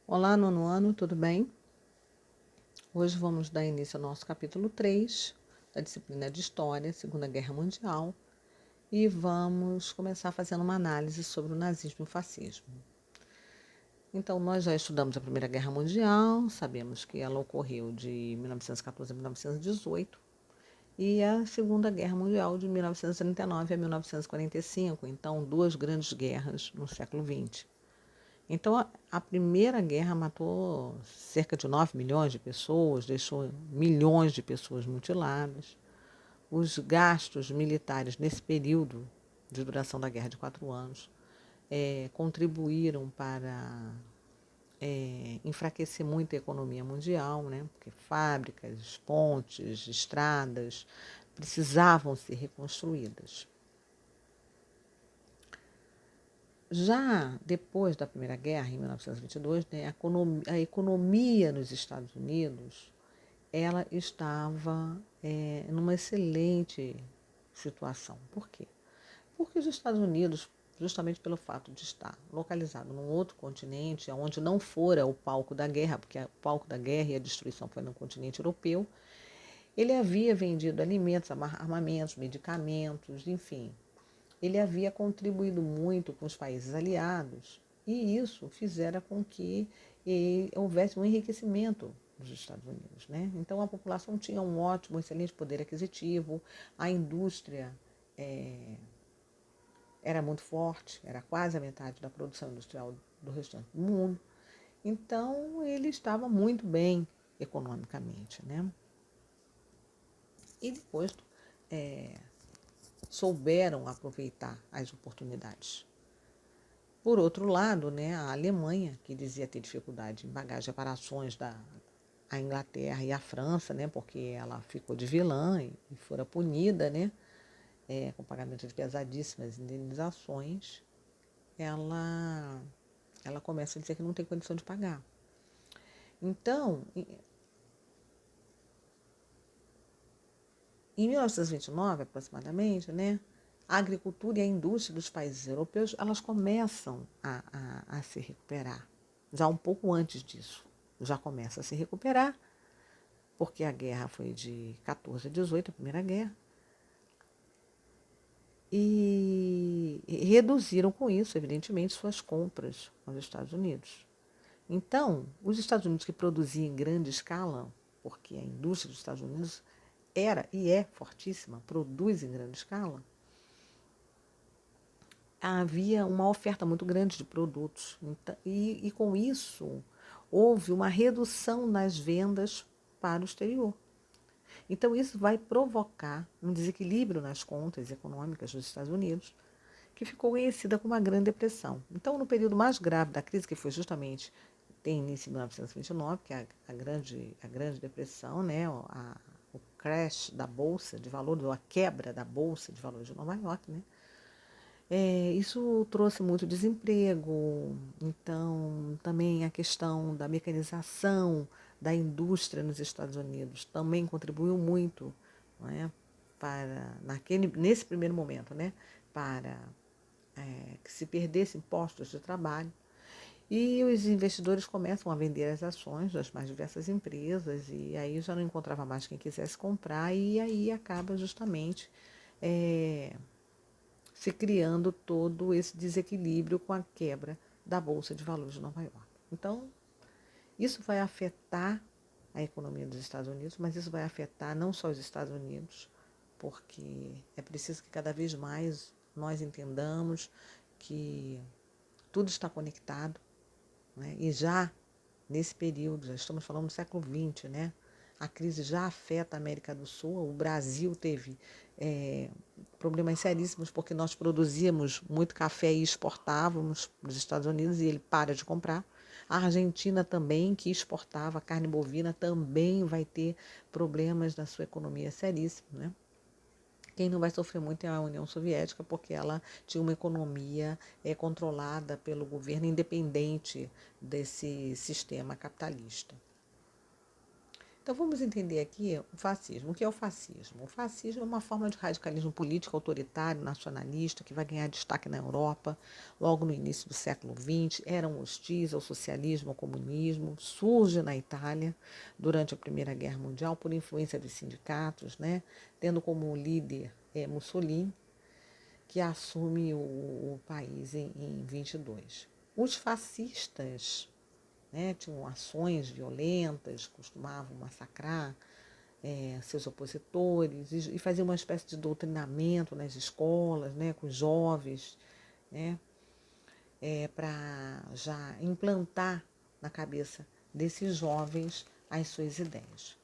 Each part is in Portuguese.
Olá, nono ano, tudo bem? Hoje vamos dar início ao nosso capítulo 3 da disciplina de História, Segunda Guerra Mundial, e vamos começar fazendo uma análise sobre o nazismo e o fascismo. Então, nós já estudamos a Primeira Guerra Mundial, sabemos que ela ocorreu de 1914 a 1918, e a Segunda Guerra Mundial de 1939 a 1945, então duas grandes guerras no século XX. Então, a Primeira Guerra matou cerca de 9 milhões de pessoas, deixou milhões de pessoas mutiladas. Os gastos militares nesse período de duração da Guerra de 4 anos contribuíram para enfraquecer muito a economia mundial, né? Porque fábricas, pontes, estradas precisavam ser reconstruídas. Já depois da Primeira Guerra, em 1922, né, a economia nos Estados Unidos ela estava numa excelente situação. Por quê? Porque os Estados Unidos, justamente pelo fato de estar localizado num outro continente, onde não fora o palco da guerra, porque o palco da guerra e a destruição foi no continente europeu, ele havia vendido alimentos, armamentos, medicamentos, enfim, ele havia contribuído muito com os países aliados e isso fizera com que houvesse um enriquecimento dos Estados Unidos, né? Então a população tinha um ótimo, excelente poder aquisitivo, a indústria era muito forte, era quase a metade da produção industrial do restante do mundo. Então ele estava muito bem economicamente, né? E depois souberam aproveitar as oportunidades. Por outro lado, né, a Alemanha, que dizia ter dificuldade em pagar as reparações da a Inglaterra e a França, né, porque ela ficou de vilã e fora punida, né, com pagamento de pesadíssimas indenizações, ela começa a dizer que não tem condição de pagar. Então, em 1929, aproximadamente, né, a agricultura e a indústria dos países europeus elas começam a se recuperar, já um pouco antes disso. Já começa a se recuperar, porque a guerra foi de 14 a 18, a Primeira Guerra, e reduziram com isso, evidentemente, suas compras aos Estados Unidos. Então, os Estados Unidos que produziam em grande escala, porque a indústria dos Estados Unidos era e é fortíssima, produz em grande escala, havia uma oferta muito grande de produtos. E com isso, houve uma redução nas vendas para o exterior. Então, isso vai provocar um desequilíbrio nas contas econômicas dos Estados Unidos, que ficou conhecida como a Grande Depressão. Então, no período mais grave da crise, que foi justamente, tem início em 1929, que é a grande Depressão, né, o crash da Bolsa de Valores, ou a quebra da Bolsa de Valores de Nova York, né, isso trouxe muito desemprego, então também a questão da mecanização da indústria nos Estados Unidos também contribuiu muito, não é, nesse primeiro momento, né, para que se perdessem postos de trabalho. E os investidores começam a vender as ações das mais diversas empresas e aí já não encontrava mais quem quisesse comprar e aí acaba justamente se criando todo esse desequilíbrio com a quebra da Bolsa de Valores de Nova York. Então, isso vai afetar a economia dos Estados Unidos, mas isso vai afetar não só os Estados Unidos, porque é preciso que cada vez mais nós entendamos que tudo está conectado, né? E já nesse período, já estamos falando do século XX, né? A crise já afeta a América do Sul. O Brasil teve problemas seríssimos porque nós produzíamos muito café e exportávamos para os Estados Unidos e ele para de comprar. A Argentina também, que exportava carne bovina, também vai ter problemas na sua economia seríssimos, né? Quem não vai sofrer muito é a União Soviética, porque ela tinha uma economia controlada pelo governo independente desse sistema capitalista. Então vamos entender aqui o fascismo. O que é o fascismo? O fascismo é uma forma de radicalismo político autoritário, nacionalista, que vai ganhar destaque na Europa logo no início do século XX. Eram hostis ao socialismo, ao comunismo. Surge na Itália durante a Primeira Guerra Mundial por influência dos sindicatos, né? Tendo como líder Mussolini, que assume o país em 22. Os fascistas, né, tinham ações violentas, costumavam massacrar seus opositores e faziam uma espécie de doutrinamento nas escolas, né, com os jovens, né, para já implantar na cabeça desses jovens as suas ideias.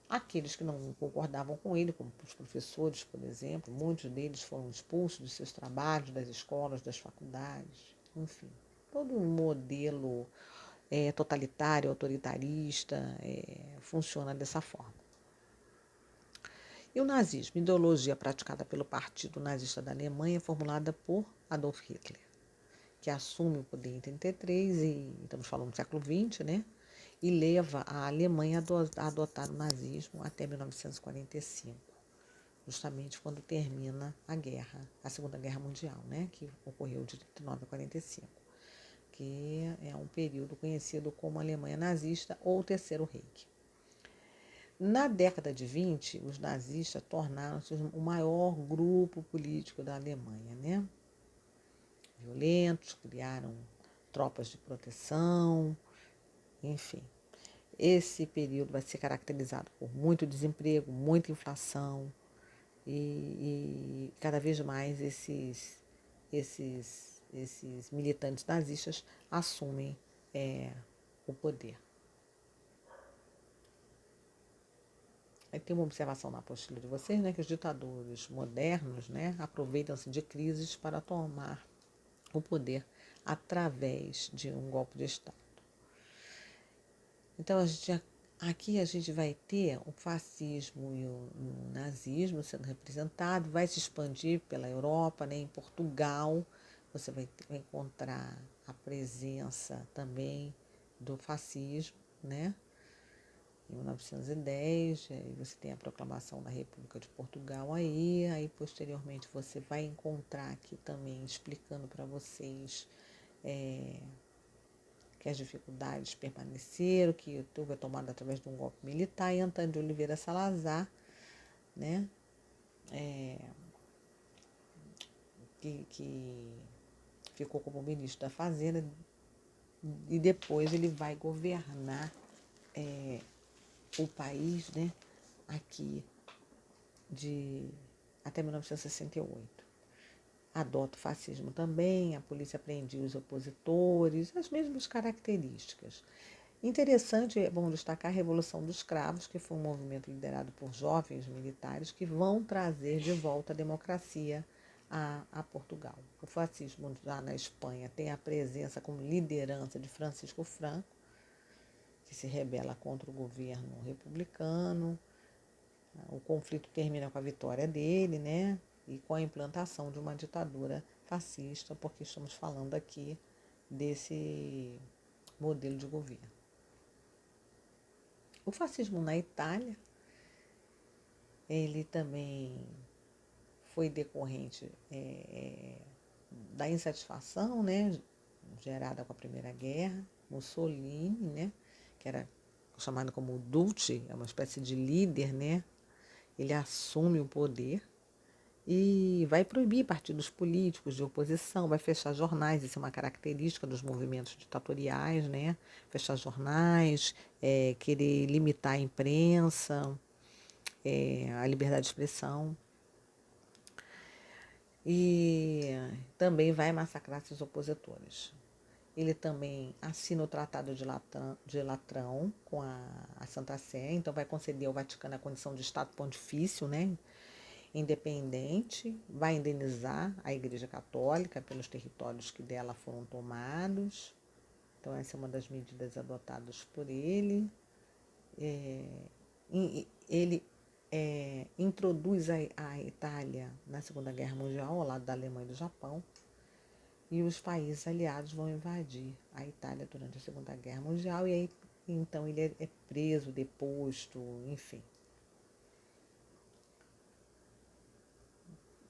Aqueles que não concordavam com ele, como os professores, por exemplo, muitos deles foram expulsos de seus trabalhos, das escolas, das faculdades, enfim. Todo um modelo totalitário, autoritarista, funciona dessa forma. E o nazismo, ideologia praticada pelo Partido Nazista da Alemanha, formulada por Adolf Hitler, que assume o poder em 1933, e estamos falando do século XX, né? E leva a Alemanha a adotar o nazismo até 1945, justamente quando termina a Segunda Guerra Mundial, né? Que ocorreu de 19 a 45, que é um período conhecido como Alemanha nazista ou Terceiro Reich. Na década de 20, os nazistas tornaram-se o maior grupo político da Alemanha, né? Violentos, criaram tropas de proteção, enfim. Esse período vai ser caracterizado por muito desemprego, muita inflação e cada vez mais esses militantes nazistas assumem o poder. Aí tem uma observação na apostila de vocês, né, que os ditadores modernos, né, aproveitam-se de crises para tomar o poder através de um golpe de Estado. Então, aqui a gente vai ter o fascismo e o nazismo sendo representado, vai se expandir pela Europa, né? Em Portugal você vai encontrar a presença também do fascismo, né? Em 1910, aí você tem a proclamação da República de Portugal aí posteriormente você vai encontrar aqui também explicando para vocês que as dificuldades permaneceram, que houve a tomada através de um golpe militar, e Antônio de Oliveira Salazar, né, que ficou como ministro da Fazenda, e depois ele vai governar o país, né, aqui até 1968. Adota o fascismo também, a polícia prendia os opositores, as mesmas características. Interessante, é bom destacar a Revolução dos Cravos, que foi um movimento liderado por jovens militares que vão trazer de volta a democracia a Portugal. O fascismo já na Espanha tem a presença como liderança de Francisco Franco, que se rebela contra o governo republicano. O conflito termina com a vitória dele, né? E com a implantação de uma ditadura fascista, porque estamos falando aqui desse modelo de governo. O fascismo na Itália, ele também foi decorrente da insatisfação, né, gerada com a Primeira Guerra. Mussolini, né, que era chamado como Duce, é uma espécie de líder, né, ele assume o poder e vai proibir partidos políticos de oposição, vai fechar jornais, isso é uma característica dos movimentos ditatoriais, né? Fechar jornais, querer limitar a imprensa, a liberdade de expressão. E também vai massacrar seus opositores. Ele também assina o Tratado de Latrão com a Santa Sé, então vai conceder ao Vaticano a condição de Estado Pontifício, né? Independente, vai indenizar a Igreja Católica pelos territórios que dela foram tomados. Então, essa é uma das medidas adotadas por ele. Ele introduz a Itália na Segunda Guerra Mundial, ao lado da Alemanha e do Japão, e os países aliados vão invadir a Itália durante a Segunda Guerra Mundial, e aí então ele é preso, deposto, enfim.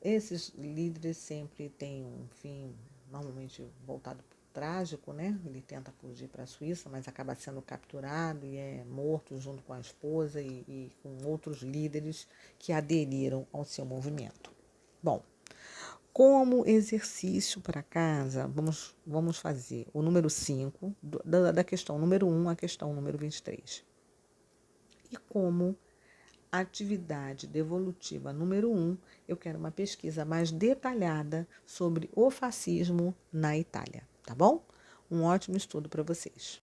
Esses líderes sempre têm um fim normalmente voltado para o trágico, né? Ele tenta fugir para a Suíça, mas acaba sendo capturado e é morto junto com a esposa e com outros líderes que aderiram ao seu movimento. Bom, como exercício para casa, vamos fazer o número 5, da questão número 1 à questão número 23. E como atividade devolutiva número 1, eu quero uma pesquisa mais detalhada sobre o fascismo na Itália, tá bom? Um ótimo estudo para vocês.